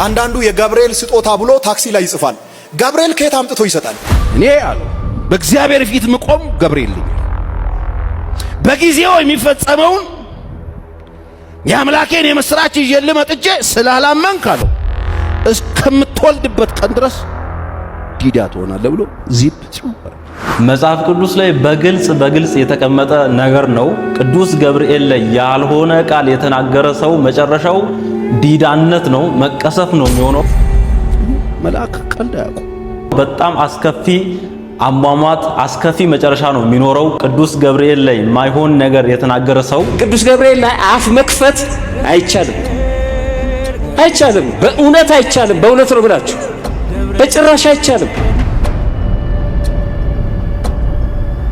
አንዳንዱ የገብርኤል ስጦታ ብሎ ታክሲ ላይ ይጽፋል። ገብርኤል ከየት አምጥቶ ይሰጣል? እኔ አለ በእግዚአብሔር ፊት ምቆም ገብርኤል ነኝ። በጊዜው የሚፈጸመውን የአምላኬን የምስራች ይዤልህ መጥቼ ስላላመንክ አለው እስከምትወልድበት ቀን ድረስ ዲዳ ትሆናለህ ብሎ ዚፕ ሲወራ መጽሐፍ ቅዱስ ላይ በግልጽ የተቀመጠ ነገር ነው። ቅዱስ ገብርኤል ላይ ያልሆነ ቃል የተናገረ ሰው መጨረሻው ዲዳነት ነው፣ መቀሰፍ ነው የሚሆነው። መልአክ ቀልድ አያውቁም። በጣም አስከፊ አሟሟት፣ አስከፊ መጨረሻ ነው የሚኖረው። ቅዱስ ገብርኤል ላይ ማይሆን ነገር የተናገረ ሰው ቅዱስ ገብርኤል ላይ አፍ መክፈት አይቻልም። በእውነት አይቻልም። በእውነት ነው ብላችሁ በጭራሽ አይቻልም።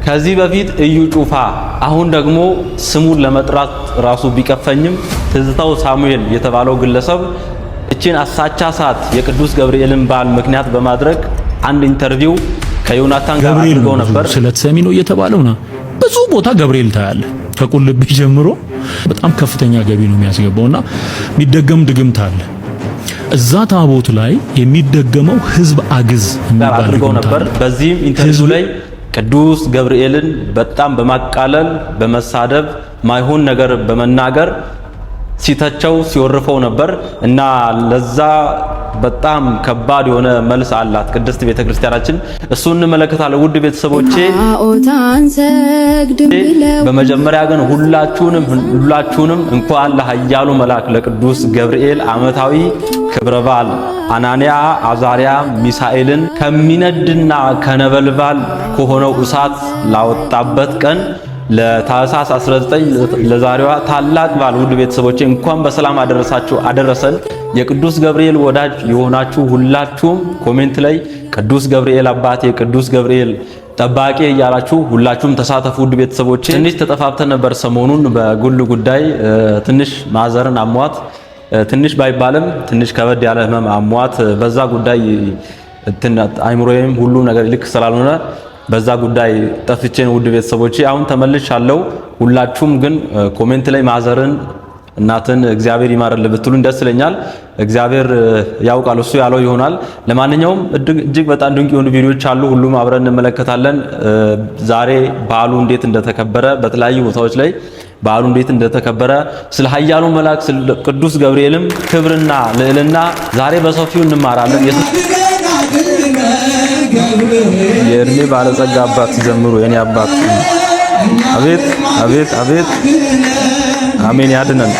ከዚህ በፊት እዩ ጩፋ፣ አሁን ደግሞ ስሙን ለመጥራት ራሱ ቢቀፈኝም ትዝታው ሳሙኤል የተባለው ግለሰብ እቺን አሳቻ ሰዓት የቅዱስ ገብርኤልን በዓል ምክንያት በማድረግ አንድ ኢንተርቪው ከዮናታን ጋር አድርጎ ነበር። ስለተሰሚ ነው እየተባለው ነው። ብዙ ቦታ ገብርኤል ታያለ። ከቁልቢ ጀምሮ በጣም ከፍተኛ ገቢ ነው የሚያስገባውና የሚደገም ድግምት አለ። እዛ ታቦት ላይ የሚደገመው ህዝብ አግዝ አድርጎ ነበር። በዚህም ኢንተርቪው ላይ ቅዱስ ገብርኤልን በጣም በማቃለል በመሳደብ ማይሆን ነገር በመናገር ሲተቸው ሲወርፈው ነበር እና ለዛ በጣም ከባድ የሆነ መልስ አላት ቅድስት ቤተክርስቲያናችን። እሱን እንመለከታለን። ውድ ቤተሰቦቼ በመጀመሪያ ግን ሁላችሁንም እንኳን ለኃያሉ መልአክ ለቅዱስ ገብርኤል ዓመታዊ ክብረ በዓል አናንያ አዛሪያ ሚሳኤልን ከሚነድና ከነበልባል ከሆነው እሳት ላወጣበት ቀን ለታኅሳስ 19 ለዛሬዋ ታላቅ በዓል ውድ ቤተሰቦቼ እንኳን በሰላም አደረሰን። የቅዱስ ገብርኤል ወዳጅ የሆናችሁ ሁላችሁም ኮሜንት ላይ ቅዱስ ገብርኤል አባቴ፣ ቅዱስ ገብርኤል ጠባቂ እያላችሁ ሁላችሁም ተሳተፉ። ውድ ቤተሰቦቼ ትንሽ ተጠፋፍተን ነበር ሰሞኑን በጉል ጉዳይ ትንሽ ማዘርን አሟት፣ ትንሽ ባይባልም ትንሽ ከበድ ያለ ህመም አሟት። በዛ ጉዳይ አይምሮዬም ሁሉ ነገር ልክ ስላልሆነ በዛ ጉዳይ ጠፍቼን ውድ ቤተሰቦቼ አሁን ተመልሻለሁ። ሁላችሁም ግን ኮሜንት ላይ ማዘርን እናትን እግዚአብሔር ይማርልህ ብትሉን ደስ ይለኛል። እግዚአብሔር ያውቃል፣ እሱ ያለው ይሆናል። ለማንኛውም እጅግ በጣም ድንቅ የሆኑ ቪዲዮዎች አሉ፣ ሁሉም አብረን እንመለከታለን። ዛሬ በዓሉ እንዴት እንደተከበረ በተለያዩ ቦታዎች ላይ በዓሉ እንዴት እንደተከበረ ስለ ኃያሉ መልአክ ስለ ቅዱስ ገብርኤልም ክብርና ልዕልና ዛሬ በሰፊው እንማራለን። የእድሜ ባለጸጋ አባት ሲዘምሩ የኔ አባት አቤት አቤት አቤት አሜን ያድነን።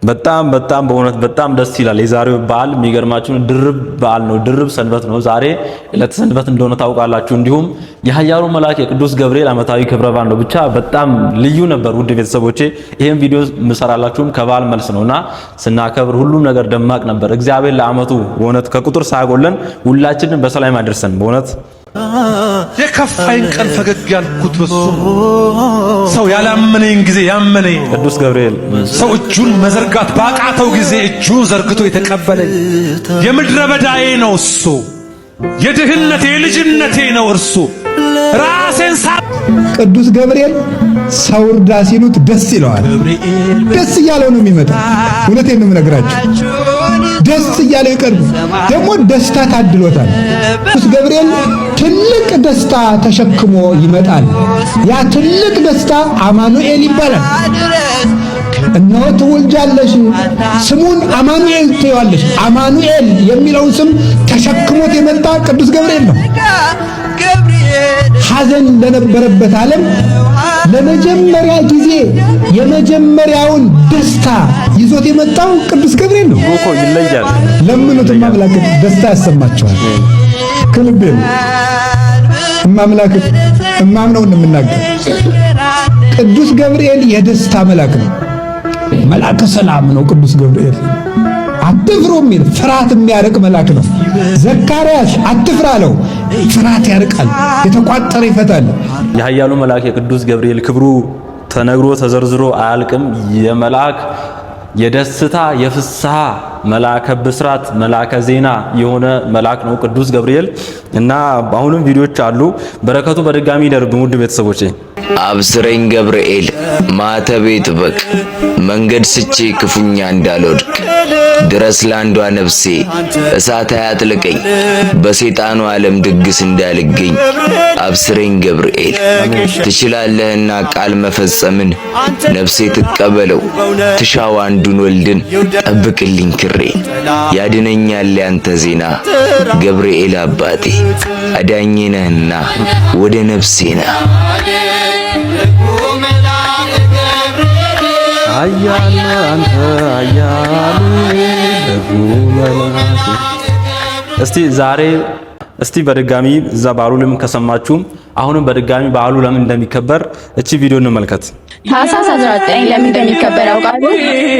በጣም በእውነት በጣም ደስ ይላል። የዛሬው በዓል የሚገርማችሁ ድርብ በዓል ነው፣ ድርብ ሰንበት ነው። ዛሬ ዕለተ ሰንበት እንደሆነ ታውቃላችሁ። እንዲሁም የኃያሉ መልአክ የቅዱስ ገብርኤል ዓመታዊ ክብረ በዓል ነው። ብቻ በጣም ልዩ ነበር ውድ ቤተሰቦቼ። ይሄን ቪዲዮ ምሰራላችሁም ከበዓል መልስ ነውና ስናከብር ሁሉም ነገር ደማቅ ነበር። እግዚአብሔር ለዓመቱ በእውነት ከቁጥር ሳያጎለን ሁላችንን በሰላም ያደርሰን። በእውነት የከፋይን ቀን ፈገግ ያልኩት በሱ ሰው ያላመነኝ ጊዜ ያመነኝ ቅዱስ ገብርኤል ሰው እጁን መዘርጋት ባቃተው ጊዜ እጁን ዘርግቶ የተቀበለኝ የምድረ በዳዬ ነው እሱ፣ የድህነቴ የልጅነቴ ነው እርሱ። ራሴን ቅዱስ ገብርኤል ሰው እርዳ ሲሉት ደስ ይለዋል። ደስ እያለው ነው የሚመጣው። እውነቴን ነው የምነግራችሁ። ደስ እያለው ይቀርብ። ደግሞ ደስታ ታድሎታል። ቅዱስ ገብርኤል ትልቅ ደስታ ተሸክሞ ይመጣል። ያ ትልቅ ደስታ አማኑኤል ይባላል። እነሆ ትወልጃለሽ፣ ስሙን አማኑኤል ትይዋለሽ። አማኑኤል የሚለውን ስም ተሸክሞት የመጣ ቅዱስ ገብርኤል ነው። ሐዘን ለነበረበት ዓለም ለመጀመሪያ ጊዜ የመጀመሪያውን ደስታ ይዞት የመጣው ቅዱስ ገብርኤል ነው። እኮ ይለያል። ለምኑት ማምላክ ደስታ ያሰማቸዋል። ከልቤ ነው ማምላክ እማምነው እንደምናገር። ቅዱስ ገብርኤል የደስታ መልአክ ነው። መልአከ ሰላም ነው ቅዱስ ገብርኤል። አትፍሩ የሚል ፍርሃት የሚያርቅ መልአክ ነው። ዘካርያስ አትፍራ አለው፣ ፍርሃት ያርቃል፣ የተቋጠረ ይፈታል። የኃያሉ መልአክ የቅዱስ ገብርኤል ክብሩ ተነግሮ ተዘርዝሮ አያልቅም። የመልአክ የደስታ የፍስሐ መልአከ ብስራት መልአከ ዜና የሆነ መልአክ ነው ቅዱስ ገብርኤል እና አሁንም ቪዲዮዎች አሉ። በረከቱ በድጋሚ ይደርብን ውድ ቤተሰቦቼ። አብስረኝ ገብርኤል ማተቤ ጥበቅ መንገድ ስቼ ክፉኛ እንዳልወድቅ ድረስ ላንዷ ነፍሴ እሳት አያጥልቀኝ በሰይጣኑ ዓለም ድግስ እንዳልገኝ አብስረኝ ገብርኤል ትችላለህና ቃል መፈጸምን ነፍሴ ትቀበለው ትሻው አንዱን ወልድን ጠብቅልኝ ክሬ ያድነኛል ያንተ ዜና ገብርኤል አባቴ አዳኜ ነህና ወደ ነፍሴና አያለ አንተ አያሉ ደጉ መልአክ። እስቲ በድጋሚ እዛ በዓሉ ለምን ከሰማችሁም አሁንም በድጋሚ በዓሉ ለምን እንደሚከበር እቺ ቪዲዮ እንመልከት። ታኅሳስ 19 ለምን እንደሚከበር ያውቃሉ?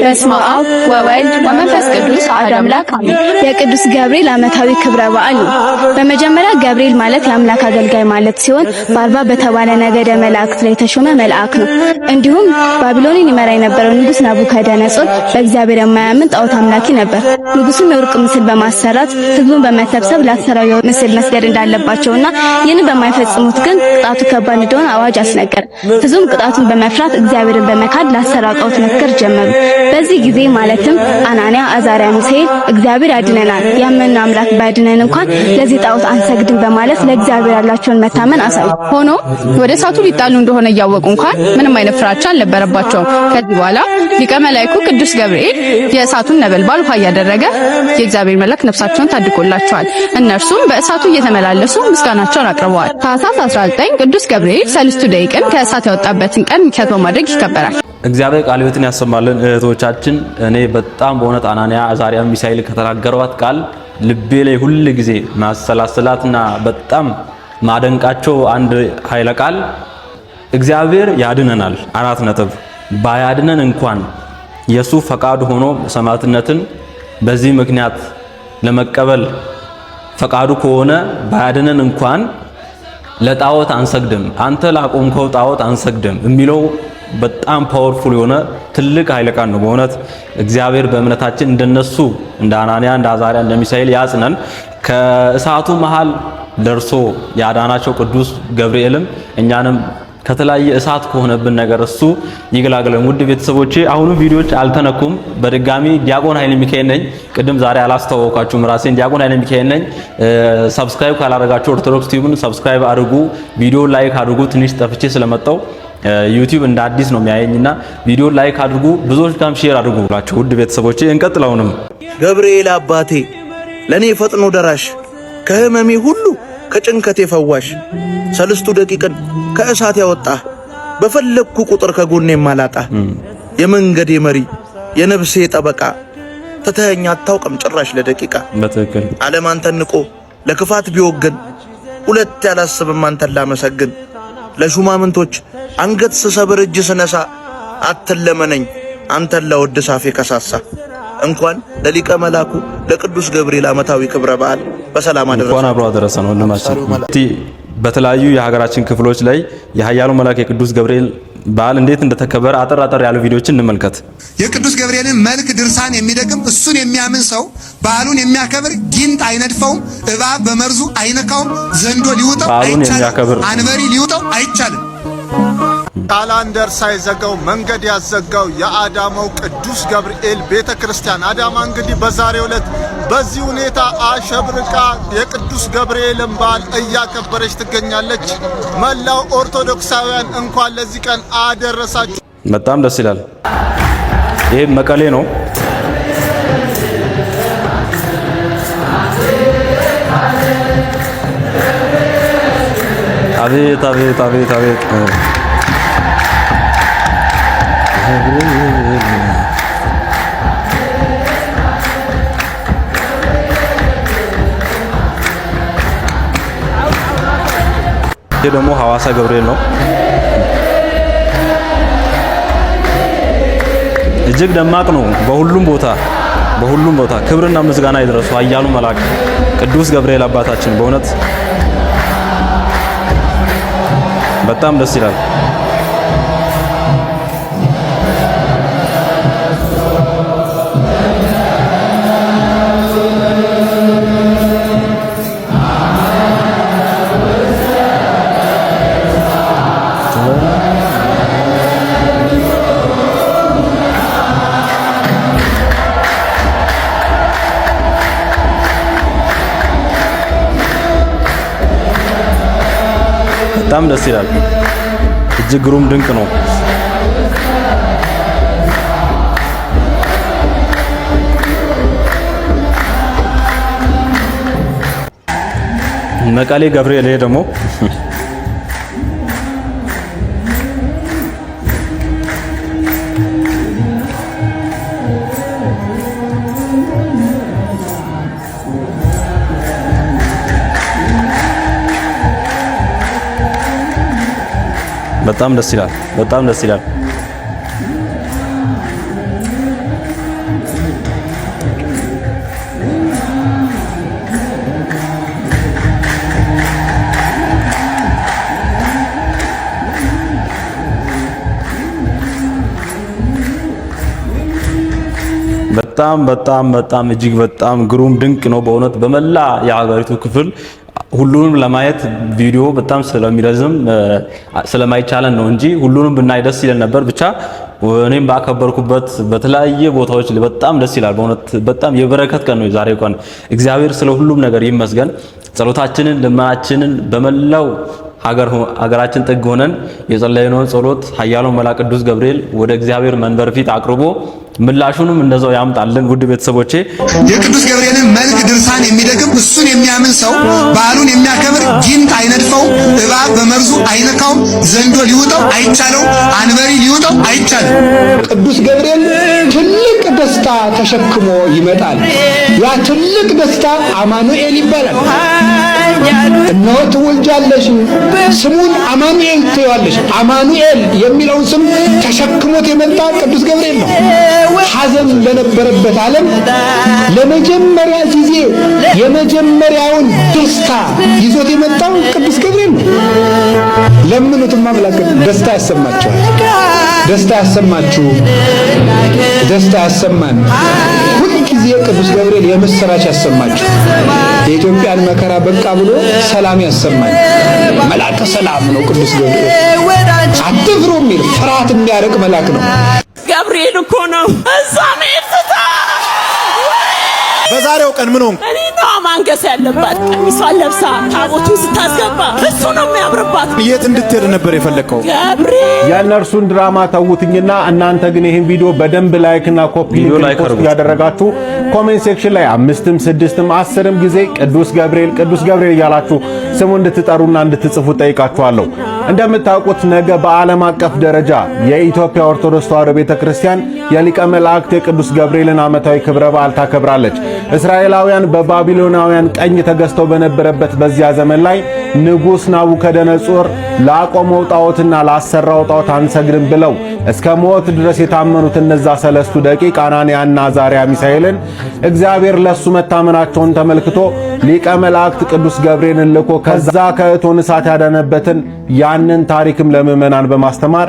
በስመ አብ ወወልድ ወመንፈስ ቅዱስ አሐዱ አምላክ አሜን። የቅዱስ ገብርኤል ዓመታዊ ክብረ በዓል ነው። በመጀመሪያ ገብርኤል ማለት የአምላክ አገልጋይ ማለት ሲሆን በአርባ በተባለ ነገደ መላእክት ላይ የተሾመ መልአክ ነው። እንዲሁም ባቢሎንን ይመራ የነበረው ንጉሥ ናቡከደነጾር በእግዚአብሔር የማያምን ጣዖት አምላኪ ነበር። ንጉሡም የወርቅ ምስል በማሰራት ሕዝቡን በመሰብሰብ ላሰራው ምስል መስገድ እንዳለባቸውና ይህንን በማይፈጽሙት ግን ቅጣቱ ከባድ እንደሆነ አዋጅ አስነገረ። ሕዝቡም ቅጣቱን በመፍራት እግዚአብሔርን በመካድ ላሰራው ጣዖት መስገድ ጀመሩ። በዚህ ጊዜ ማለትም አናንያ፣ አዛርያ፣ ሚሳኤል እግዚአብሔር ያድነናል ያመኑ አምላክ ባያድነን እንኳን ለዚህ ጣዖት አንሰግድም በማለት ለእግዚአብሔር ያላቸውን መታመን አሳዩ። ሆኖ ወደ እሳቱ ሊጣሉ እንደሆነ እያወቁ እንኳን ምንም አይነት ፍራቻ አልነበረባቸውም። ከዚህ በኋላ ሊቀ መላእክቱ ቅዱስ ገብርኤል የእሳቱን ነበልባል ውሃ እያደረገ የእግዚአብሔር መልአክ ነፍሳቸውን ታድጎላቸዋል። እነርሱም በእሳቱ እየተመላለሱ ምስጋናቸውን አቅርበዋል። ታኅሳስ 19 ቅዱስ ገብርኤል ሰለስቱ ደቂቅን ከእሳት ያወጣበትን ቀን ምክንያት በማድረግ ይከበራል። እግዚአብሔር ቃለ ሕይወትን ያሰማልን እህቶቻችን። እኔ በጣም በእውነት አናንያ፣ አዛርያ፣ ሚሳኤል ከተናገሯት ቃል ልቤ ላይ ሁል ጊዜ ማሰላሰላትና በጣም ማደንቃቸው አንድ ኃይለ ቃል እግዚአብሔር ያድነናል። አራት ነጥብ። ባያድነን እንኳን የሱ ፈቃዱ ሆኖ ሰማዕትነትን በዚህ ምክንያት ለመቀበል ፈቃዱ ከሆነ ባያድነን እንኳን ለጣዖት አንሰግድም፣ አንተ ላቆምከው ጣዖት አንሰግድም የሚለው በጣም ፓወርፉል የሆነ ትልቅ ኃይለ ቃል ነው። በእውነት እግዚአብሔር በእምነታችን እንደነሱ እንደ አናንያ፣ እንደ አዛርያ፣ እንደ ሚሳኤል ያጽነን። ከእሳቱ መሃል ደርሶ ያዳናቸው ቅዱስ ገብርኤልም እኛንም ከተለያየ እሳት ከሆነብን ነገር እሱ ይገላግለን። ውድ ቤተሰቦቼ አሁንም ቪዲዮዎች አልተነኩም። በድጋሚ ዲያቆን ኃይለ ሚካኤል ነኝ። ቅድም ዛሬ አላስተዋወቃችሁም ራሴን። ዲያቆን ኃይለ ሚካኤል ነኝ። ሰብስክራይብ ካላደረጋችሁ ኦርቶዶክስ ቲቪን ሰብስክራይብ አድርጉ፣ ቪዲዮ ላይክ አድርጉ። ትንሽ ጠፍቼ ስለመጣው ዩቲዩብ እንደ አዲስ ነው የሚያየኝና ቪዲዮ ላይክ አድርጉ፣ ብዙዎች ጋርም ሼር አድርጉ ብላችሁ ውድ ቤተሰቦቼ እንቀጥላውንም ገብርኤል አባቴ ለኔ ፈጥኖ ደራሽ ከህመሜ ሁሉ ከጭንቀቴ ፈዋሽ ሰለስቱ ደቂቅን ከእሳት ያወጣ በፈለግኩ ቁጥር ከጎኔ ማላጣ የመንገዴ መሪ የነፍሴ ጠበቃ ተተኛ አታውቅም ጭራሽ ለደቂቃ በትክክል ዓለም አንተን ንቆ ለክፋት ቢወገን ሁለት ያላስብም አንተን ላመሰግን ለሹማምንቶች አንገት ስሰብር እጅ ስነሳ አትለመነኝ አንተን ለወድስ አፌ ከሳሳ እንኳን ለሊቀ መላኩ ለቅዱስ ገብርኤል ዓመታዊ ክብረ በዓል በሰላም አደረሰ። እንኳን አብሮ አደረሰን ወንድማችን። በተለያዩ የሀገራችን ክፍሎች ላይ የኃያሉ መልአክ የቅዱስ ገብርኤል በዓል እንዴት እንደተከበረ አጠር ያሉ ቪዲዮችን እንመልከት። የቅዱስ ገብርኤልን መልክ ድርሳን የሚደግም እሱን የሚያምን ሰው በዓሉን የሚያከብር ጊንጥ አይነድፈውም፣ እባብ በመርዙ አይነካውም፣ ዘንዶ ሊውጠው አይቻልም፣ አንበሪ ሊውጠው አይቻልም። ካላንደር ሳይዘጋው መንገድ ያዘጋው የአዳማው ቅዱስ ገብርኤል ቤተክርስቲያን አዳማ እንግዲህ በዛሬው ዕለት በዚህ ሁኔታ አሸብርቃ የቅዱስ ገብርኤልን በዓል እያከበረች ትገኛለች። መላው ኦርቶዶክሳውያን እንኳን ለዚህ ቀን አደረሳችሁ። በጣም ደስ ይላል። ይሄ መቀሌ ነው። አቤት አቤት አቤት አቤት ይሄ ደግሞ ሐዋሳ ገብርኤል ነው። እጅግ ደማቅ ነው። በሁሉም ቦታ ክብርና ምስጋና ይድረሱ ኃያሉ መልአክ ቅዱስ ገብርኤል አባታችን። በእውነት በጣም ደስ ይላል። በጣም ደስ ይላል። እጅግ ግሩም ድንቅ ነው። መቀሌ ገብርኤል ደግሞ በጣም ደስ ይላል። በጣም ደስ ይላል። በጣም እጅግ በጣም ግሩም ድንቅ ነው በእውነት በመላ የሀገሪቱ ክፍል ሁሉንም ለማየት ቪዲዮ በጣም ስለሚረዝም ስለማይቻለን ነው እንጂ ሁሉንም ብናይ ደስ ይለን ነበር። ብቻ እኔም ባከበርኩበት በተለያየ ቦታዎች በጣም ደስ ይላል በእውነት በጣም የበረከት ቀን ነው የዛሬው ቀን። እግዚአብሔር ስለ ሁሉም ነገር ይመስገን። ጸሎታችንን ልመናችንን በመላው ሀገራችን ጥግ ሆነን የጸለይነውን ጸሎት ኃያሉ መልአክ ቅዱስ ገብርኤል ወደ እግዚአብሔር መንበር ፊት አቅርቦ ምላሹንም እንደዛው ያምጣልን። ውድ ቤተሰቦቼ የቅዱስ ገብርኤልን መልክ ድርሳን የሚደግም እሱን የሚያምን ሰው በዓሉን የሚያከብር ጊንጥ አይነድፈው፣ እባብ በመርዙ አይነካውም፣ ዘንዶ ሊውጠው አይቻለው፣ አንበሪ ሊውጠው አይቻለው። ቅዱስ ገብርኤል ትልቅ ደስታ ተሸክሞ ይመጣል። ያ ትልቅ ደስታ አማኑኤል ይባላል። እነሆ ትወልጃለሽ፣ ስሙን አማኑኤል ትይዋለሽ። አማኑኤል የሚለውን ስም ተሸክሞት የመጣ ቅዱስ ገብርኤል ነው። ሐዘን ለነበረበት ዓለም ለመጀመሪያ ጊዜ የመጀመሪያውን ደስታ ይዞት የመጣው ቅዱስ ገብርኤል ነው። ለምኑትም አምላክ ደስታ ያሰማችኋል። ደስታ ያሰማችሁ፣ ደስታ ያሰማን። ሁልጊዜ ቅዱስ ገብርኤል የምስራች ያሰማችሁ። የኢትዮጵያን መከራ በቃ ብሎ ሰላም ያሰማን። መልአከ ሰላም ነው ቅዱስ ገብርኤል። አትፍሩ የሚል ፍርሃት የሚያርቅ መልአክ ነው። ገብርኤል እኮ ነው። እዛ መፍታ በዛሬው ቀን ምን ሆንክ? እኔ ነው ማንገስ ያለባት ቀሚሷን ለብሳ ታቦቱን ስታስገባ እሱ ነው የሚያምርባት። የት እንድትሄድ ነበር የፈለከው? ገብርኤል የእነርሱን ድራማ ተውትኝና እናንተ ግን ይሄን ቪዲዮ በደንብ ላይክና ኮፒ ሊንክ ያደረጋችሁ ኮሜንት ሴክሽን ላይ 5ም 6ም 10ም ጊዜ ቅዱስ ገብርኤል እያላችሁ ስሙ እንድትጠሩና እንድትጽፉ ጠይቃችኋለሁ። እንደምታውቁት ነገ በዓለም አቀፍ ደረጃ የኢትዮጵያ ኦርቶዶክስ ተዋሕዶ ቤተክርስቲያን የሊቀ መላእክት የቅዱስ ገብርኤልን ዓመታዊ ክብረ በዓል ታከብራለች። እስራኤላውያን በባቢሎናውያን ቀኝ ተገዝተው በነበረበት በዚያ ዘመን ላይ ንጉሥ ናቡከደነጾር ላቆመው ጣዖትና ላሰራው ጣዖት አንሰግድም ብለው እስከ ሞት ድረስ የታመኑት እነዛ ሰለስቱ ደቂቅ አናንያና አዛርያ ሚሳኤልን እግዚአብሔር ለሱ መታመናቸውን ተመልክቶ ሊቀ መላእክት ቅዱስ ገብርኤልን ልኮ ከዛ ከእቶን እሳት ያዳነበትን ያንን ታሪክም ለምእመናን በማስተማር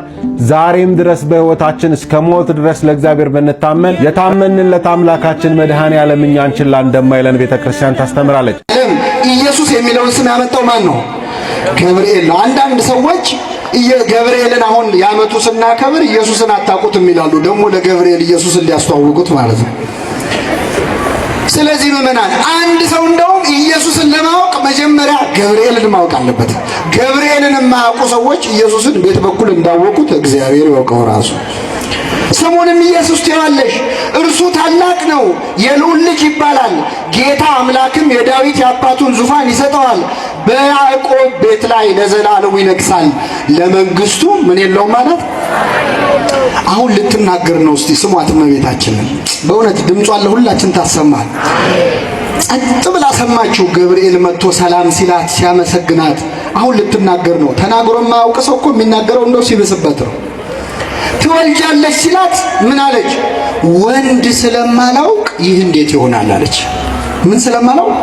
ዛሬም ድረስ በሕይወታችን እስከ ሞት ድረስ ለእግዚአብሔር ብንታመን የታመንለት አምላካችን መድኃኔ ዓለም እኛን ችላ እንደማይለን ቤተክርስቲያን ታስተምራለች። ኢየሱስ የሚለውን ስም ያመጣው ማን ነው? ገብርኤል ነው። አንዳንድ ሰዎች ገብርኤልን አሁን ያመጡ ስናከብር ኢየሱስን አታውቁትም ይላሉ። ደግሞ ለገብርኤል ኢየሱስን ሊያስተዋውቁት ማለት ነው። ስለዚህ ምእመናን አንድ ሰው እንደውም ኢየሱስን ለማወቅ መጀመሪያ ገብርኤልን ማወቅ አለበት። ገብርኤልን የማያውቁ ሰዎች ኢየሱስን ቤት በኩል እንዳወቁት እግዚአብሔር ያውቀው ራሱ። ስሙንም ኢየሱስ ትይዋለሽ፣ እርሱ ታላቅ ነው፣ የልዑል ልጅ ይባላል። ጌታ አምላክም የዳዊት የአባቱን ዙፋን ይሰጠዋል፣ በያዕቆብ ቤት ላይ ለዘላለሙ ይነግሣል፣ ለመንግስቱ ምን የለውም ማለት። አሁን ልትናገር ነው። እስቲ ስሟት እመቤታችንን። በእውነት ድምጿን ለሁላችን ታሰማል። ጸጥ ብላ ሰማችሁ። ገብርኤል መጥቶ ሰላም ሲላት ሲያመሰግናት አሁን ልትናገር ነው። ተናግሮ የማያውቅ ሰው እኮ የሚናገረው እንደው ሲብስበት ነው። ትወልጃለሽ ሲላት ምን አለች? ወንድ ስለማላውቅ ይህ እንዴት ይሆናል አለች። ምን ስለማላውቅ?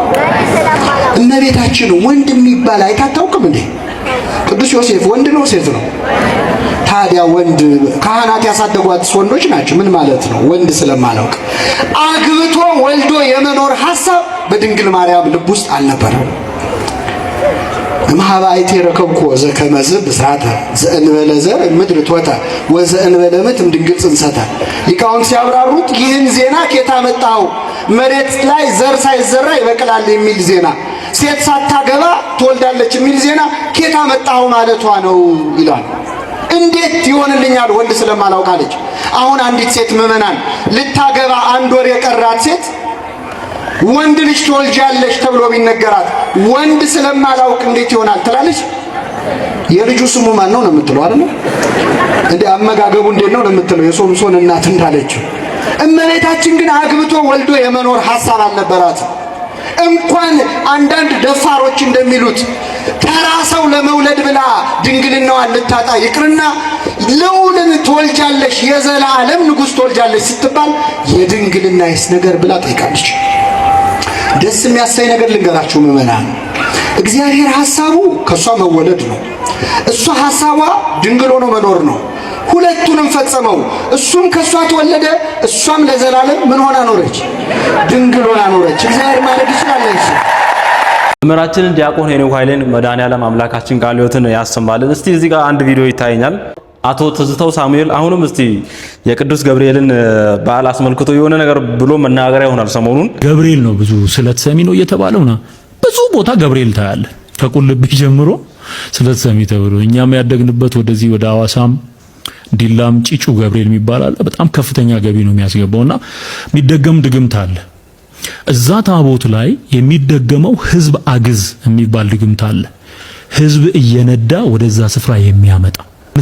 እመቤታችን ወንድ የሚባል አይታታውቅም እንዴ? ቅዱስ ዮሴፍ ወንድ ነው ሴት ነው? ታዲያ ወንድ ካህናት ያሳደጓት ወንዶች ናቸው። ምን ማለት ነው? ወንድ ስለማላውቅ አግብቶ ወልዶ የመኖር ሐሳብ በድንግል ማርያም ልብ ውስጥ አልነበረም። ማህባይቴ ረከብኮ ዘከመዝ ብስራተ ዘእንበለ ዘር ምድር ቶተ ወዘእንበለ ምት ድንግል ጽንሰተ። ሊቃውንት ሲያብራሩት ይህን ዜና ኬታ መጣው መሬት ላይ ዘር ሳይዘራ ይበቅላል የሚል ዜና ሴት ሳታገባ ትወልዳለች የሚል ዜና ኬታ መጣው ማለቷ ነው ይላል። እንዴት ይሆንልኛል ወንድ ስለማላውቃለች። አሁን አንዲት ሴት ምዕመናን ልታገባ 1 ወር የቀራት ሴት ወንድ ልጅ ትወልጃለሽ ተብሎ ቢነገራት ወንድ ስለማላውቅ እንዴት ይሆናል ትላለች? የልጁ ስሙ ማን ነው የምትለው አይደል? እንደ አመጋገቡ እንዴት ነው የምትለው? የሶምሶን እናት እንዳለችው። እመቤታችን ግን አግብቶ ወልዶ የመኖር ሐሳብ አልነበራት። እንኳን አንዳንድ ደፋሮች እንደሚሉት ተራ ሰው ለመውለድ ብላ ድንግልናዋን ልታጣ ይቅርና ልዑልን ትወልጃለሽ የዘላለም ንጉሥ ትወልጃለሽ ስትባል የድንግልናይስ ነገር ብላ ጠይቃለች። ደስ የሚያሳይ ነገር ልንገራችሁ ምዕመናን፣ እግዚአብሔር ሐሳቡ ከሷ መወለድ ነው። እሷ ሐሳቧ ድንግል ሆኖ መኖር ነው። ሁለቱንም ፈጸመው። እሱም ከሷ ተወለደ፣ እሷም ለዘላለም ምን ሆና ኖረች? ድንግል ሆና ኖረች። እግዚአብሔር ማለት ይችላል። መምህራችንን ዲያቆን ሄኖክ ኃይሌን መድኃኔዓለም አምላካችን ቃለ ሕይወትን ያሰማልን። እስቲ እዚህ ጋር አንድ ቪዲዮ ይታየኛል። አቶ ትዝታው ሳሙኤል አሁንም እስቲ የቅዱስ ገብርኤልን በዓል አስመልክቶ የሆነ ነገር ብሎ መናገሪያ ይሆናል። ሰሞኑን ገብርኤል ነው ብዙ ስለት ሰሚ ነው እየተባለው ነው። ብዙ ቦታ ገብርኤል ታያለ፣ ከቁልቢ ጀምሮ ስለት ሰሚ ተብሎ እኛም ያደግንበት ወደዚህ ወደ ሐዋሳም ዲላም ጪጩ ገብርኤል የሚባል አለ። በጣም ከፍተኛ ገቢ ነው የሚያስገባውና የሚደገም ድግምት አለ። እዛ ታቦት ላይ የሚደገመው ህዝብ አግዝ የሚባል ድግምት አለ። ህዝብ እየነዳ ወደዛ ስፍራ የሚያመጣ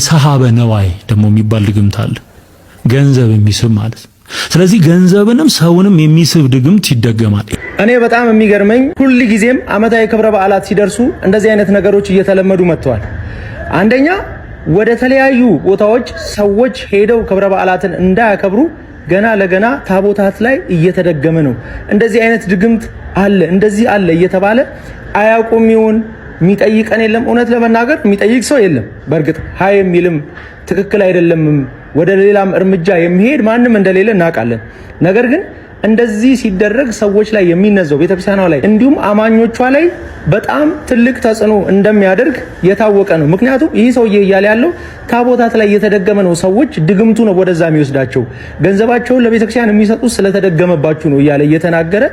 ሰሃበ ነዋይ ደግሞ የሚባል ድግምት አለ። ገንዘብ የሚስብ ማለት። ስለዚህ ገንዘብንም ሰውንም የሚስብ ድግምት ይደገማል። እኔ በጣም የሚገርመኝ ሁሉ ጊዜም ዓመታዊ ክብረ በዓላት ሲደርሱ እንደዚህ አይነት ነገሮች እየተለመዱ መጥተዋል። አንደኛ ወደ ተለያዩ ቦታዎች ሰዎች ሄደው ክብረ በዓላትን እንዳያከብሩ ገና ለገና ታቦታት ላይ እየተደገመ ነው። እንደዚህ አይነት ድግምት አለ እንደዚህ አለ እየተባለ አያውቁም ይሁን የሚጠይቀን የለም። እውነት ለመናገር የሚጠይቅ ሰው የለም። በእርግጥ ሃይ የሚልም ትክክል አይደለምም ወደ ሌላም እርምጃ የሚሄድ ማንም እንደሌለ እናውቃለን። ነገር ግን እንደዚህ ሲደረግ ሰዎች ላይ የሚነዛው ቤተክርስቲያኗ ላይ እንዲሁም አማኞቿ ላይ በጣም ትልቅ ተጽዕኖ እንደሚያደርግ የታወቀ ነው። ምክንያቱም ይህ ሰውዬ እያለ ያለው ታቦታት ላይ እየተደገመ ነው፣ ሰዎች ድግምቱ ነው ወደዛ የሚወስዳቸው፣ ገንዘባቸውን ለቤተክርስቲያን የሚሰጡት ስለተደገመባችሁ ነው እያለ እየተናገረ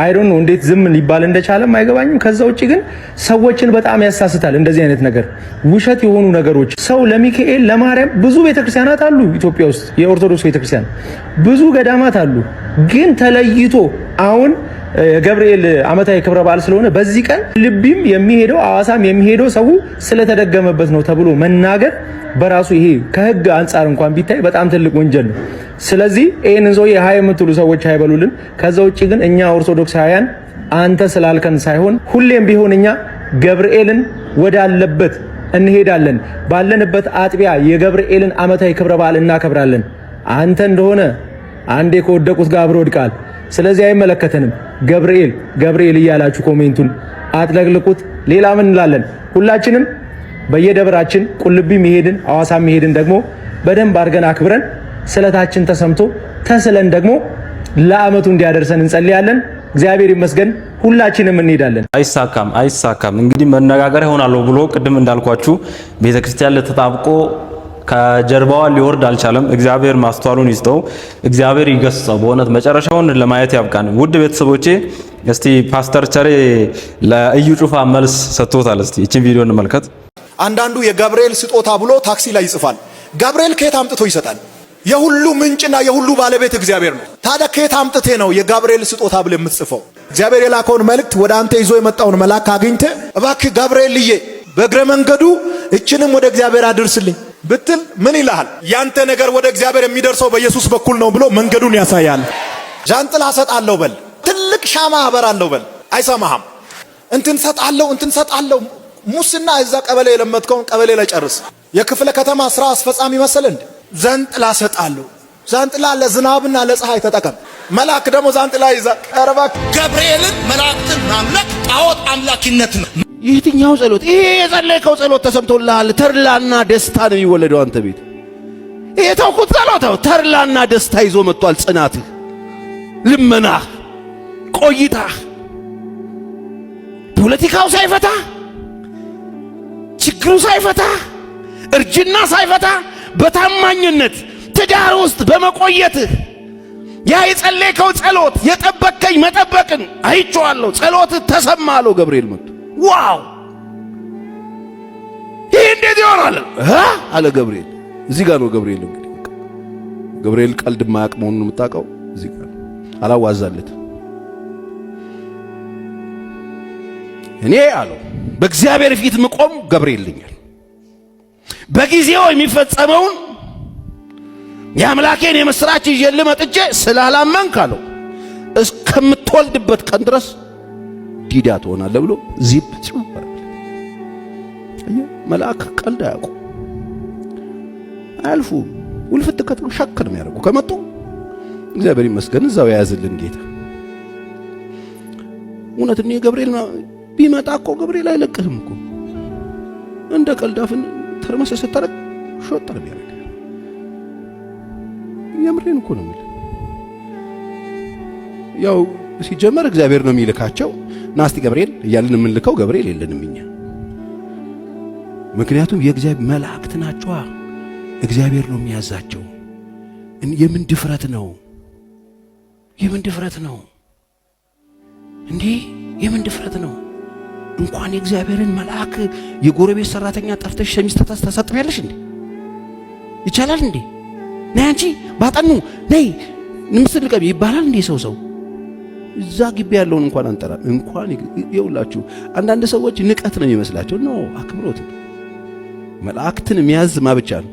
አይዶን ነው እንዴት ዝም ሊባል እንደቻለም አይገባኝም። ከዛ ውጪ ግን ሰዎችን በጣም ያሳስታል እንደዚህ አይነት ነገር፣ ውሸት የሆኑ ነገሮች። ሰው ለሚካኤል ለማርያም ብዙ ቤተክርስቲያናት አሉ ኢትዮጵያ ውስጥ፣ የኦርቶዶክስ ቤተክርስቲያን ብዙ ገዳማት አሉ። ግን ተለይቶ አሁን ገብርኤል ዓመታዊ ክብረ በዓል ስለሆነ በዚህ ቀን ልቢም የሚሄደው ሐዋሳም የሚሄደው ሰው ስለተደገመበት ነው ተብሎ መናገር በራሱ ይሄ ከሕግ አንጻር እንኳን ቢታይ በጣም ትልቅ ወንጀል ነው። ስለዚህ ይሄንን ሰው ሃይ የምትሉ ሰዎች አይበሉልን። ከዛ ውጪ ግን እኛ ኦርቶዶክሳውያን አንተ ስላልከን ሳይሆን ሁሌም ቢሆን እኛ ገብርኤልን ወዳለበት እንሄዳለን። ባለንበት አጥቢያ የገብርኤልን ዓመታዊ ክብረ በዓል እናከብራለን። አንተ እንደሆነ አንዴ ከወደቁት ጋር አብሮ ወድቃል። ስለዚህ አይመለከተንም። ገብርኤል ገብርኤል እያላችሁ ኮሜንቱን አጥለቅልቁት። ሌላ ምን እንላለን? ሁላችንም በየደብራችን ቁልቢ መሄድን ሐዋሳ መሄድን ደግሞ በደንብ አድርገን አክብረን ስለታችን ተሰምቶ ተስለን ደግሞ ለዓመቱ እንዲያደርሰን እንጸልያለን። እግዚአብሔር ይመስገን ሁላችንም እንሄዳለን። አይሳካም። እንግዲህ መነጋገር ይሆናል ብሎ ቅድም እንዳልኳችሁ ቤተክርስቲያን ለተጣብቆ ከጀርባዋ ሊወርድ አልቻለም። እግዚአብሔር ማስተዋሉን ይስጠው፣ እግዚአብሔር ይገስጸው። በእውነት መጨረሻውን ለማየት ያብቃን። ውድ ቤተሰቦቼ እስቲ ፓስተር ቸሬ ለእዩ ጩፋ መልስ ሰጥቶታል። እስቲ እቺን ቪዲዮ እንመልከት። አንዳንዱ የገብርኤል ስጦታ ብሎ ታክሲ ላይ ይጽፋል። ገብርኤል ከየት አምጥቶ ይሰጣል? የሁሉ ምንጭና የሁሉ ባለቤት እግዚአብሔር ነው። ታዲያ ከየት አምጥቴ ነው የገብርኤል ስጦታ ብለ የምትጽፈው? እግዚአብሔር የላከውን መልእክት ወደ አንተ ይዞ የመጣውን መልአክ አግኝተ እባክህ ገብርኤልዬ በእግረ መንገዱ እችንም ወደ እግዚአብሔር አድርስልኝ ብትል ምን ይልሃል? ያንተ ነገር ወደ እግዚአብሔር የሚደርሰው በኢየሱስ በኩል ነው ብሎ መንገዱን ያሳያል። ጃንጥላ ሰጣለሁ በል፣ ትልቅ ሻማ አበራለሁ በል፣ አይሰማህም። እንትን ሰጣለሁ ሙስና እዛ ቀበሌ የለመድከውን ቀበሌ ላይ ጨርስ። የክፍለ ከተማ ስራ አስፈጻሚ መሰለ እንዴ? ዛንጥላ ሰጣለሁ። ዛንጥላ ለዝናብና ለፀሐይ ተጠቀም። መልአክ ደግሞ ዛንጥላ ይዛ ቀርባ ገብርኤልን መላእክትን ማምለክ ጣዖት አምላኪነት ነው። የትኛው ጸሎት? ይሄ የጸለይከው ጸሎት ተሰምቶልሃል። ተርላና ደስታ ነው የሚወለደው አንተ ቤት። ይሄ ተውኩት ጸሎት ተርላና ደስታ ይዞ መጥቷል። ጽናትህ፣ ልመናህ፣ ቆይታህ ፖለቲካው ሳይፈታ፣ ችግሩ ሳይፈታ፣ እርጅና ሳይፈታ በታማኝነት ትዳር ውስጥ በመቆየትህ ያ የጸለይከው ጸሎት የጠበከኝ ሲያሳይ መጠበቅን አይቼዋለሁ። ጸሎት ተሰማ አለው ገብርኤል መጥቶ። ዋው ይሄ እንዴት ይሆናል አለ ገብርኤል። እዚህ ጋር ነው ገብርኤል እንግዲህ ገብርኤል ቀልድ ማያቅ መሆኑን የምታውቀው እዚህ ጋር አላዋዛለት። እኔ አለው በእግዚአብሔር ፊት ምቆም ገብርኤል ልኛል በጊዜው የሚፈጸመውን የአምላኬን የምስራች ይዤልህ መጥቼ ስላላመንክ አለው እስከምትወልድበት ቀን ድረስ ዲዳ ትሆናለህ ብሎ ዚፕ ጽውባል። መልአክ ቀልድ አያውቁ አልፉ ውልፍት ከተሉ ሸክር ነው ያደርጉ ከመጡ እግዚአብሔር ይመስገን እዛው ያያዝልን ጌታ። እውነትም የገብርኤል ቢመጣ እኮ ገብርኤል አይለቅህም እኮ እንደ ቀልዳፍን ተርመሰ ሰተረክ ሾጣር ቢያደርግ የምሬን እኮ ነው የሚል። ያው ሲጀመር እግዚአብሔር ነው የሚልካቸው። ናስቲ ገብርኤል እያልን የምንልከው ገብርኤል የለንም እኛ። ምክንያቱም የእግዚአብሔር መላእክት ናቸው። እግዚአብሔር ነው የሚያዛቸው። የምን ድፍረት ነው? የምን ድፍረት ነው እንዴ? የምን ድፍረት ነው? እንኳን የእግዚአብሔርን መልአክ የጎረቤት ሰራተኛ ጠርተሽ ሸሚዝ ታሳጥቢያለሽ እንዴ? ይቻላል እንዴ? ነይ አንቺ ባጠኑ ነይ ንምስል ቀቢ ይባላል እንዴ? ሰው እዛ ግቢ ያለውን እንኳን አንጠራ እንኳን ይውላችሁ። አንዳንድ ሰዎች ንቀት ነው የሚመስላቸው። ነው አክብሮት። መላእክትን የሚያዝ ማብቻ ነው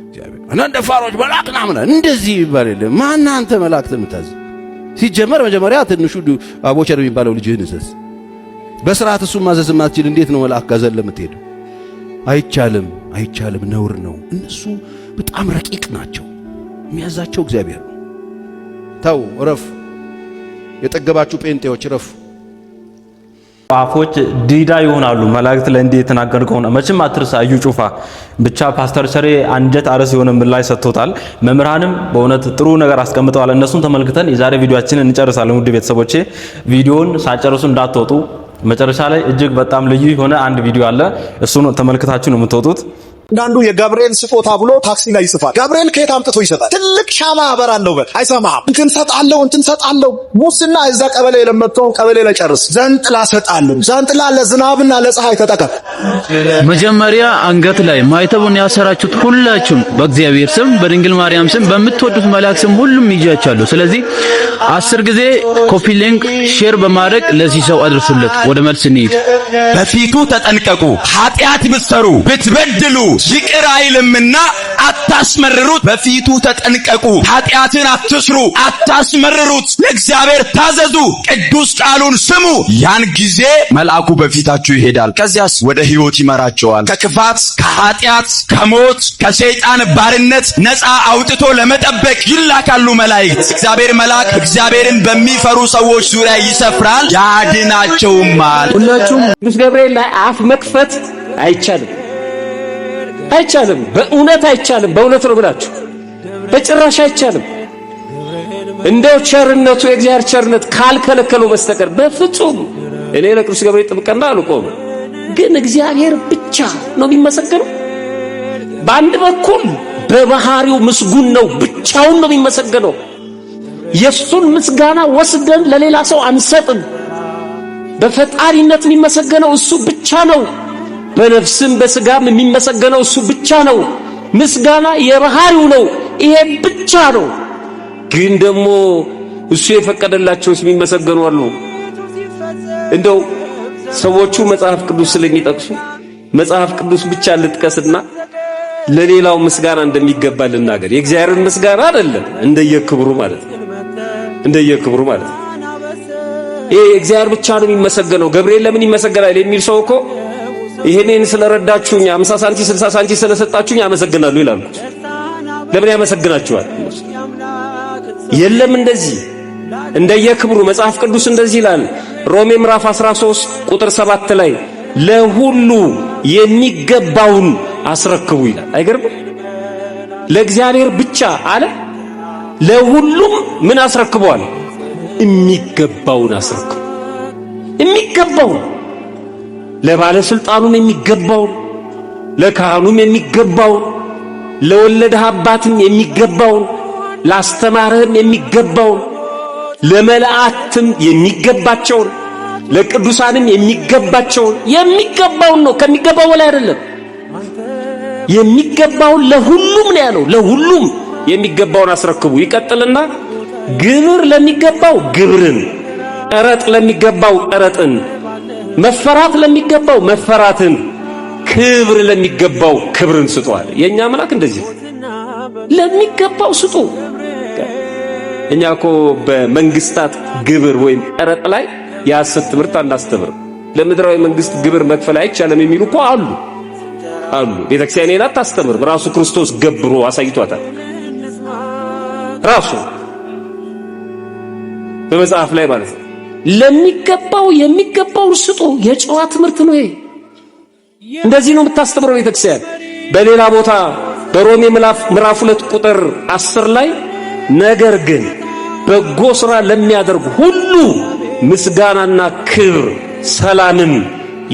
እግዚአብሔር። አንዳንድ ፋሮች መላእክት ናምና እንደዚህ ይባል የለም። ማን አንተ መላእክትን ምታዝ? ሲጀመር መጀመሪያ ትንሹ አቦቸር የሚባለው ልጅህን እዘዝ። በስርዓት እሱን ማዘዝ ማትችል እንዴት ነው መልአክ ጋር ዘለ የምትሄደው? አይቻልም፣ አይቻልም፣ ነውር ነው። እነሱ በጣም ረቂቅ ናቸው። የሚያዛቸው እግዚአብሔር ነው። ተው ረፍ። የጠገባችሁ ጴንጤዎች ረፍ። አፎች ዲዳ ይሆናሉ። መላእክት ለእንዴ የተናገርከው ነው መቼም አትርሳ። እዩ ጩፋ ብቻ ፓስተር ቸሬ አንጀት አረስ የሆነ ምላሽ ሰጥቶታል። መምህራንም በእውነት ጥሩ ነገር አስቀምጠዋል። እነሱን ተመልክተን የዛሬ ቪዲዮአችንን እንጨርሳለን። ውድ ቤተሰቦቼ ቪዲዮውን ሳጨርሱ እንዳትወጡ። መጨረሻ ላይ እጅግ በጣም ልዩ የሆነ አንድ ቪዲዮ አለ። እሱን ተመልክታችሁ ነው የምትወጡት። አንዳንዱ የገብርኤል ስጦታ ብሎ ታክሲ ላይ ይጽፋል። ገብርኤል ከየት አምጥቶ ይሰጣል? ትልቅ ሻማ አበራለሁ በል አይሰማህም። እንትን ሰጣለሁ ሙስና እዛ ቀበሌ ለመጥተው ቀበሌ ላይ ጨርስ። ዘንጥላ ሰጣለሁ። ዘንጥላ ለዝናብና ለፀሐይ ተጠቀም። መጀመሪያ አንገት ላይ ማይተቡን ያሰራችሁት ሁላችሁም በእግዚአብሔር ስም በድንግል ማርያም ስም በምትወዱት መልአክ ስም ሁሉም ይጃቻሉ። ስለዚህ 10 ጊዜ ኮፒ ሊንክ ሼር በማድረግ ለዚህ ሰው አድርሱለት። ወደ መልስ እንሂድ። በፊቱ ተጠንቀቁ። ኃጢአት ብትሰሩ ብትበድሉ ይቅር አይልምና አታስመርሩት። በፊቱ ተጠንቀቁ። ኃጢአትን አትስሩ፣ አታስመርሩት። ለእግዚአብሔር ታዘዙ፣ ቅዱስ ቃሉን ስሙ። ያን ጊዜ መልአኩ በፊታችሁ ይሄዳል። ከዚያስ ወደ ሕይወት ይመራቸዋል። ከክፋት፣ ከኃጢአት፣ ከሞት፣ ከሰይጣን ባርነት ነፃ አውጥቶ ለመጠበቅ ይላካሉ መላእክት። እግዚአብሔር መልአክ እግዚአብሔርን በሚፈሩ ሰዎች ዙሪያ ይሰፍራል፣ ያድናቸውማል። ሁላችሁም ቅዱስ ገብርኤል ላይ አፍ መክፈት አይቻልም። በእውነት አይቻልም። በእውነት ነው ብላችሁ በጭራሽ አይቻልም። እንደው ቸርነቱ የእግዚአብሔር ቸርነት ካልከለከለው በስተቀር በፍጹም። እኔ ለቅዱስ ገብርኤል ጥብቅና አልቆምም፣ ግን እግዚአብሔር ብቻ ነው የሚመሰገነው። በአንድ በኩል በባህሪው ምስጉን ነው፣ ብቻውን ነው የሚመሰገነው። የሱን ምስጋና ወስደን ለሌላ ሰው አንሰጥም። በፈጣሪነት የሚመሰገነው እሱ ብቻ ነው። በነፍስም በስጋም የሚመሰገነው እሱ ብቻ ነው። ምስጋና የባህሪው ነው፣ ይሄ ብቻ ነው። ግን ደግሞ እሱ የፈቀደላቸው የሚመሰገኑ አሉ። እንደው ሰዎቹ መጽሐፍ ቅዱስ ስለሚጠቅሱ መጽሐፍ ቅዱስ ብቻ ልጥቀስና ለሌላው ምስጋና እንደሚገባ ልናገር። የእግዚአብሔርን ምስጋና አይደለም እንደየክብሩ ማለት ነው። ይሄ እግዚአብሔር ብቻ ነው የሚመሰገነው። ገብርኤል ለምን ይመሰገናል የሚል ሰው እኮ ይሄንን ስለረዳችሁኝ 50 ሳንቲ 60 ሳንቲ ስለሰጣችሁኝ ያመሰግናሉ ይላሉ። ለምን ያመሰግናችኋል? የለም እንደዚህ እንደየክብሩ መጽሐፍ ቅዱስ እንደዚህ ይላል። ሮሜ ምዕራፍ 13 ቁጥር 7 ላይ ለሁሉ የሚገባውን አስረክቡ ይላል። አይገርም? ለእግዚአብሔር ብቻ አለ ለሁሉም ምን አስረክበዋል? የሚገባውን አስረክቡ። የሚገባውን ለባለስልጣኑም የሚገባውን፣ ለካህኑም የሚገባውን፣ ለወለደህ አባትም የሚገባውን፣ ላስተማረህም የሚገባውን፣ ለመላእክትም የሚገባቸውን ለቅዱሳንም የሚገባውን ነው። ከሚገባው በላይ አይደለም። የሚገባውን ለሁሉም ነው ያለው። ለሁሉም የሚገባውን አስረክቡ። ይቀጥልና ግብር ለሚገባው ግብርን፣ ቀረጥ ለሚገባው ቀረጥን፣ መፈራት ለሚገባው መፈራትን፣ ክብር ለሚገባው ክብርን ስጧል። የኛ አምላክ እንደዚህ ለሚገባው ስጡ። እኛ እኮ በመንግስታት ግብር ወይም ቀረጥ ላይ የሐሰት ትምህርት አናስተምር። ለምድራዊ መንግስት ግብር መክፈል አይቻልም የሚሉ እኮ አሉ። ቤተክርስቲያን ይናት ታስተምር። ራሱ ክርስቶስ ገብሮ አሳይቷታል። ራሱ በመጽሐፍ ላይ ማለት ነው። ለሚገባው የሚገባውን ስጡ። የጨዋ ትምህርት ነው ይሄ። እንደዚህ ነው የምታስተምረው ቤተክርስቲያን። በሌላ ቦታ በሮሜ ምዕራፍ 2 ቁጥር 10 ላይ ነገር ግን በጎ ሥራ ለሚያደርጉ ሁሉ ምስጋናና ክብር ሰላምም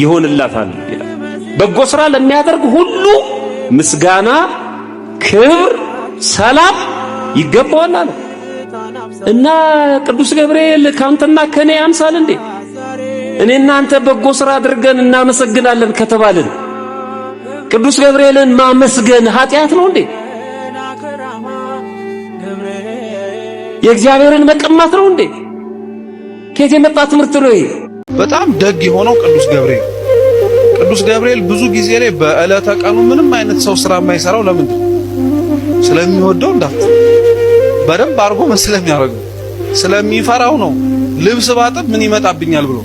ይሆንላታል ይላል። በጎ ሥራ ለሚያደርጉ ሁሉ ምስጋና፣ ክብር፣ ሰላም ይገባዋል አለ እና ቅዱስ ገብርኤል ካንተና ከኔ ያንሳል እንዴ? እኔና አንተ በጎ ሥራ አድርገን እናመሰግናለን ከተባልን ቅዱስ ገብርኤልን ማመስገን ኃጢአት ነው እንዴ? የእግዚአብሔርን መቀማት ነው እንዴ? ከየት የመጣ ትምህርት ነው ይሄ? በጣም ደግ የሆነው ቅዱስ ገብርኤል ብዙ ጊዜ ላይ በዕለተ ቀኑ ምንም አይነት ሰው ስራ የማይሰራው ለምንድን ነው? ስለሚወደው በደንብ አድርጎ ስለሚያደርገው ስለሚፈራው ነው። ልብስ ባጥብ ምን ይመጣብኛል ብሎ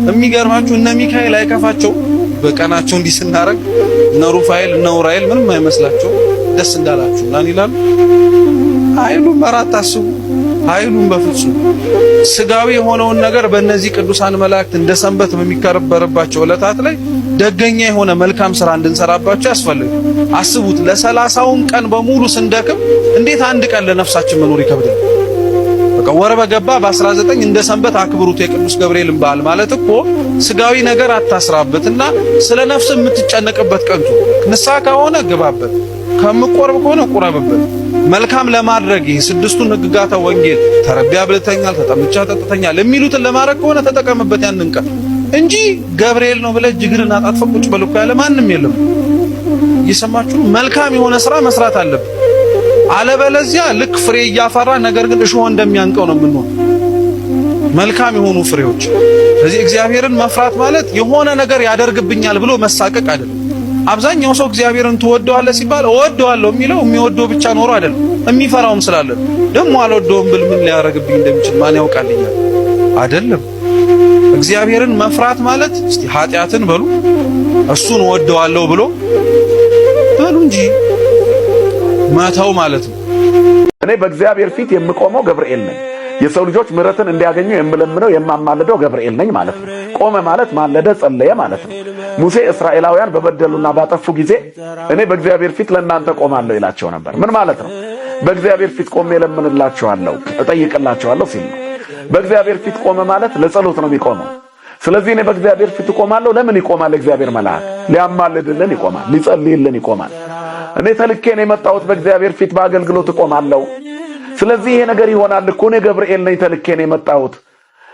የሚገርማችሁ እነ ሚካኤል አይከፋቸው በቀናቸው እንዲህ ስናረግ እነ ሩፋኤል እነ ኡራኤል ምንም አይመስላቸው ደስ እንዳላችሁ ማን ይላል? ኃይሉን መራት አስቡ። ኃይሉን በፍጹም ስጋዊ የሆነውን ነገር በእነዚህ ቅዱሳን መላእክት እንደ ሰንበት በሚከበርባቸው ዕለታት ላይ ደገኛ የሆነ መልካም ስራ እንድንሰራባቸው ያስፈልጋል። አስቡት፣ ለ30ውን ቀን በሙሉ ስንደክም እንዴት አንድ ቀን ለነፍሳችን መኖር ይከብዳል? በቃ ወር በገባ በ19 እንደ ሰንበት አክብሩት የቅዱስ ገብርኤልን በዓል ማለት እኮ ስጋዊ ነገር አታስራበትና ስለ ነፍስ የምትጨነቅበት ቀንቱ። ንስሐ ከሆነ ግባበት፣ ከምቆርብ ከሆነ ቁረብበት። መልካም ለማድረግ ይህ 6ቱን ሕግጋተ ወንጌል ተረቢያ ብለተኛል፣ ተጠምቻ ጠጥተኛል የሚሉትን ለማድረግ ከሆነ ተጠቀምበት ያንን ቀን እንጂ ገብርኤል ነው ብለህ እጅግርን አጣጥፈህ ቁጭ በል እኮ ያለ ማንም የለም። እየሰማችሁ መልካም የሆነ ስራ መስራት አለብን። አለበለዚያ ልክ ፍሬ እያፈራ ነገር ግን እሾህ እንደሚያንቀው ነው የምንሆነው። መልካም የሆኑ ፍሬዎች። ስለዚህ እግዚአብሔርን መፍራት ማለት የሆነ ነገር ያደርግብኛል ብሎ መሳቀቅ አይደለም። አብዛኛው ሰው እግዚአብሔርን ትወደዋለህ ሲባል እወደዋለሁ የሚለው የሚወደው ብቻ ኖሮ አይደለም፣ የሚፈራውም ስላለ ደግሞ አልወደውም ብል ምን ሊያደርግብኝ እንደሚችል ማን ያውቃልኛል አይደለም። እግዚአብሔርን መፍራት ማለት እስቲ ኃጢአትን በሉ እሱን እወደዋለሁ ብሎ በሉ እንጂ ማታው ማለት ነው። እኔ በእግዚአብሔር ፊት የምቆመው ገብርኤል ነኝ። የሰው ልጆች ምሕረትን እንዲያገኙ የምለምነው የማማልደው ገብርኤል ነኝ ማለት ነው። ቆመ ማለት ማለደ፣ ጸለየ ማለት ነው። ሙሴ እስራኤላውያን በበደሉና ባጠፉ ጊዜ እኔ በእግዚአብሔር ፊት ለእናንተ ቆማለሁ ይላቸው ነበር። ምን ማለት ነው? በእግዚአብሔር ፊት ቆሜ እለምንላችኋለሁ፣ እጠይቅላችኋለሁ ሲል ነው። በእግዚአብሔር ፊት ቆመ ማለት ለጸሎት ነው የሚቆመው። ስለዚህ እኔ በእግዚአብሔር ፊት ቆማለሁ። ለምን ይቆማል? እግዚአብሔር መልአክ ሊያማልድልን ይቆማል፣ ሊጸልይልን ይቆማል። እኔ ተልኬ ነው የመጣሁት፣ በእግዚአብሔር ፊት በአገልግሎት እቆማለሁ። ስለዚህ ይሄ ነገር ይሆናል እኮ እኔ ገብርኤል ነኝ፣ ተልኬ ነው የመጣሁት።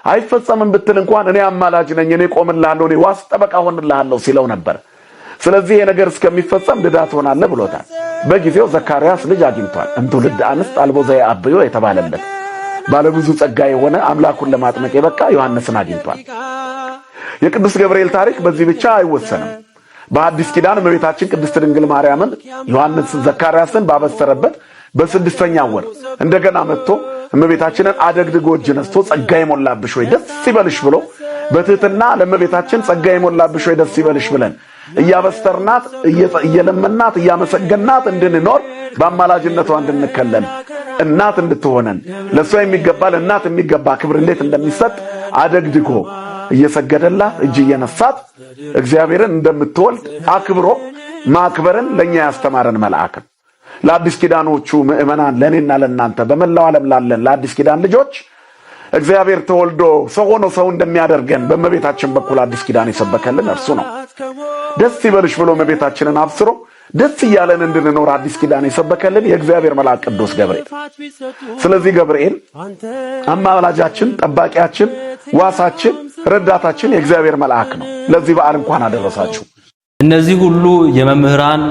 አይፈጸምም ብትል እንኳን እኔ አማላጅ ነኝ፣ እኔ ቆምልሃለሁ፣ እኔ ዋስ ጠበቃ ሆንልሃለሁ ሲለው ነበር። ስለዚህ ይሄ ነገር እስከሚፈጸም ድዳ ትሆናለህ ብሎታል። በጊዜው ዘካርያስ ልጅ አግኝቷል። እምትውልድ አንስት አልቦ ዘየአብዮ የተባለለት ባለብዙ ጸጋ የሆነ አምላኩን ለማጥመቅ የበቃ ዮሐንስን አግኝቷል። የቅዱስ ገብርኤል ታሪክ በዚህ ብቻ አይወሰንም። በአዲስ ኪዳን እመቤታችን ቅድስት ድንግል ማርያምን ዮሐንስ ዘካርያስን ባበሰረበት በ6ኛው ወር እንደገና መጥቶ እመቤታችንን አደግድጎ እጅ ነስቶ ጸጋ የሞላብሽ ወይ ደስ ይበልሽ ብሎ በትህትና ለእመቤታችን ጸጋ የሞላብሽ ወይ ደስ ይበልሽ ብለን እያበሰርናት እየለመናት እያመሰገናት እንድንኖር በአማላጅነቷ እንድንከለል እናት እንድትሆነን ለሷ የሚገባ ለእናት የሚገባ ክብር እንዴት እንደሚሰጥ አደግድጎ እየሰገደላት እጅ እየነሳት እግዚአብሔርን እንደምትወልድ አክብሮ ማክበርን ለኛ ያስተማረን መልአክ ለአዲስ ኪዳኖቹ ምእመናን ለኔና ለናንተ በመላው ዓለም ላለን ለአዲስ ኪዳን ልጆች እግዚአብሔር ተወልዶ ሰው ሆኖ ሰው እንደሚያደርገን በእመቤታችን በኩል አዲስ ኪዳን የሰበከልን እርሱ ነው። ደስ ይበልሽ ብሎ እመቤታችንን አብስሮ ደስ እያለን እንድንኖር አዲስ ኪዳን የሰበከልን የእግዚአብሔር መልአክ ቅዱስ ገብርኤል። ስለዚህ ገብርኤል አማላጃችን፣ ጠባቂያችን፣ ዋሳችን፣ ረዳታችን የእግዚአብሔር መልአክ ነው። ለዚህ በዓል እንኳን አደረሳችሁ። እነዚህ ሁሉ የመምህራን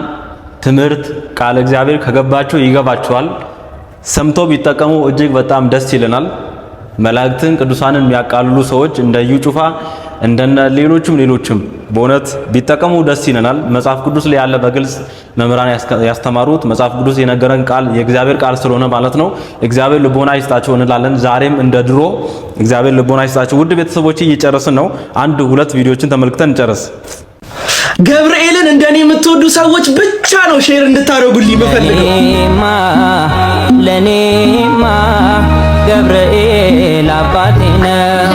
ትምህርት ቃል እግዚአብሔር ከገባቸው ይገባቸዋል። ሰምቶ ቢጠቀሙ እጅግ በጣም ደስ ይለናል። መላእክትን ቅዱሳንን የሚያቃልሉ ሰዎች እንደ እዩ ጩፋ እንደነ ሌሎችም በእውነት ቢጠቀሙ ደስ ይለናል። መጽሐፍ ቅዱስ ላይ ያለ በግልጽ መምህራን ያስተማሩት መጽሐፍ ቅዱስ የነገረን ቃል የእግዚአብሔር ቃል ስለሆነ ማለት ነው። እግዚአብሔር ልቦና ይስጣቸው እንላለን። ዛሬም እንደ ድሮ እግዚአብሔር ልቦና ይስጣቸው። ውድ ቤተሰቦች እየጨረስን ነው። አንድ ሁለት ቪዲዮችን ተመልክተን እንጨርስ። ገብርኤልን እንደኔ የምትወዱ ሰዎች ብቻ ነው ሼር እንድታደርጉልኝ የምፈልገው። ለኔማ ገብርኤል አባቴ ነው።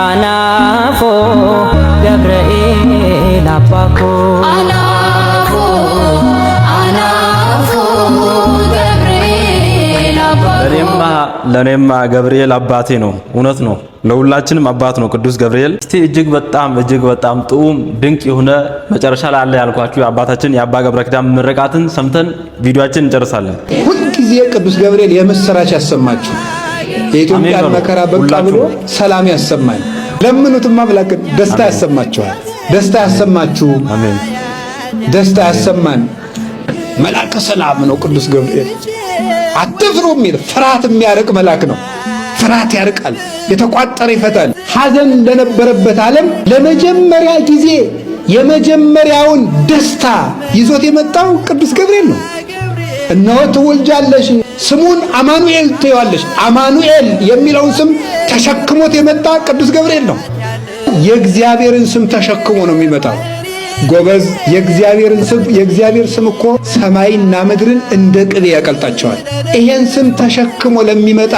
አናፎ ገብርኤል አባኮ ለኔማ ገብርኤል አባቴ ነው። እውነት ነው፣ ለሁላችንም አባት ነው ቅዱስ ገብርኤል። እስቲ እጅግ በጣም ጥዑም ድንቅ የሆነ መጨረሻ ላይ አለ ያልኳችሁ የአባታችን የአባ ገብረ ኪዳን ምርቃትን ሰምተን ቪዲዮአችን እንጨርሳለን። ሁልጊዜ ቅዱስ ገብርኤል የምስራች ያሰማችሁ፣ የኢትዮጵያን መከራ በቃ ብሎ ሰላም ያሰማኝ። ለምኑትማ ብላክ ደስታ ያሰማችኋል። ደስታ ያሰማችሁ፣ አሜን። ደስታ ያሰማን። መልአከ ሰላም ነው ቅዱስ ገብርኤል። አትፍሩ የሚል ፍርሃት የሚያርቅ መልአክ ነው። ፍርሃት ያርቃል፣ የተቋጠረ ይፈታል። ሐዘን እንደነበረበት ዓለም ለመጀመሪያ ጊዜ የመጀመሪያውን ደስታ ይዞት የመጣው ቅዱስ ገብርኤል ነው። እነሆ ትወልጃለሽ፣ ስሙን አማኑኤል ትይዋለሽ። አማኑኤል የሚለውን ስም ተሸክሞት የመጣ ቅዱስ ገብርኤል ነው። የእግዚአብሔርን ስም ተሸክሞ ነው የሚመጣው። ጎበዝ፣ የእግዚአብሔር ስም እኮ ሰማይና ምድርን እንደ ቅቤ ያቀልጣቸዋል። ይሄን ስም ተሸክሞ ለሚመጣ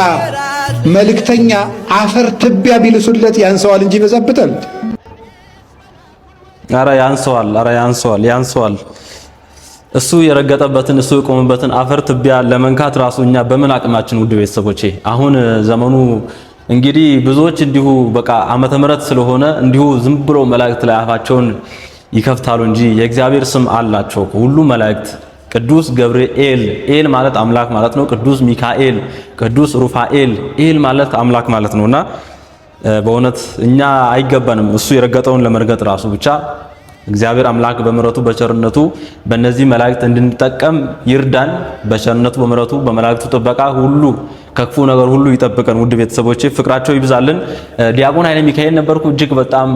መልእክተኛ አፈር ትቢያ ቢልሱለት ያንሰዋል እንጂ ይበዛበታል። ኧረ ያንሰዋል። እሱ የረገጠበትን እሱ የቆመበትን አፈር ትቢያ ለመንካት ራሱ እኛ በምን አቅማችን? ውድ ቤተሰቦቼ አሁን ዘመኑ እንግዲህ ብዙዎች እንዲሁ በቃ ዓመተ ምሕረት ስለሆነ እንዲሁ ዝም ብሎ መላእክት ላይ አፋቸውን ይከፍታሉ እንጂ የእግዚአብሔር ስም አላቸው ሁሉ መላእክት። ቅዱስ ገብርኤል፣ ኤል ማለት አምላክ ማለት ነው። ቅዱስ ሚካኤል፣ ቅዱስ ሩፋኤል፣ ኤል ማለት አምላክ ማለት ነውና በእውነት እኛ አይገባንም እሱ የረገጠውን ለመርገጥ ራሱ። ብቻ እግዚአብሔር አምላክ በምሕረቱ በቸርነቱ በእነዚህ መላእክት እንድንጠቀም ይርዳን። በቸርነቱ በምሕረቱ በመላእክቱ ጥበቃ ሁሉ ከክፉ ነገር ሁሉ ይጠብቀን። ውድ ቤተሰቦቼ ፍቅራቸው ይብዛልን። ዲያቆን ኃይለ ሚካኤል ነበርኩ። እጅግ በጣም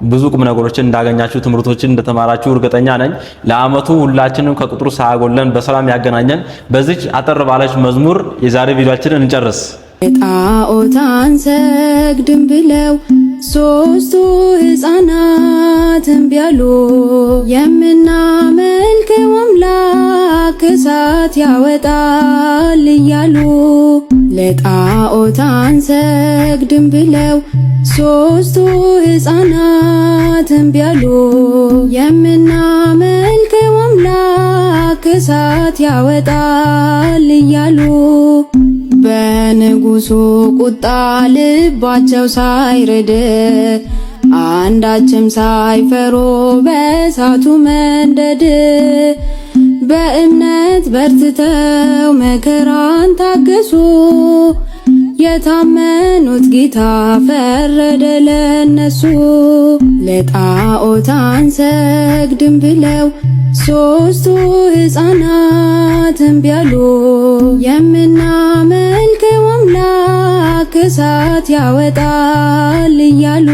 ብዙ ቁም ነገሮችን እንዳገኛችሁ ትምህርቶችን እንደተማራችሁ እርግጠኛ ነኝ። ለዓመቱ ሁላችንም ከቁጥሩ ሳያጎለን በሰላም ያገናኘን። በዚች አጠር ባለች መዝሙር የዛሬ ቪዲዮአችንን እንጨርስ። ጣዖታን ሰግድም ብለው ሶስቱ ሕፃናት እምቢ አሉ። የምናመልከው አምላክ እሳት ያወጣል እያሉ ለጣዖታን ሰግድም ብለው ሶስቱ ሕፃናት እምቢ አሉ። የምናመልከው አምላክ እሳት ያወጣል እያሉ በንጉሱ ቁጣ ልባቸው ሳይረድ አንዳችም ሳይፈሩ በእሳቱ መንደድ በእምነት በርትተው መከራን ታገሱ። የታመኑት ጌታ ፈረደ ለነሱ። ለጣዖታን ሰግድም ብለው ሶስቱ ሕፃናት እምቢ አሉ። የምናመልከው አምላክ እሳት ያወጣል እያሉ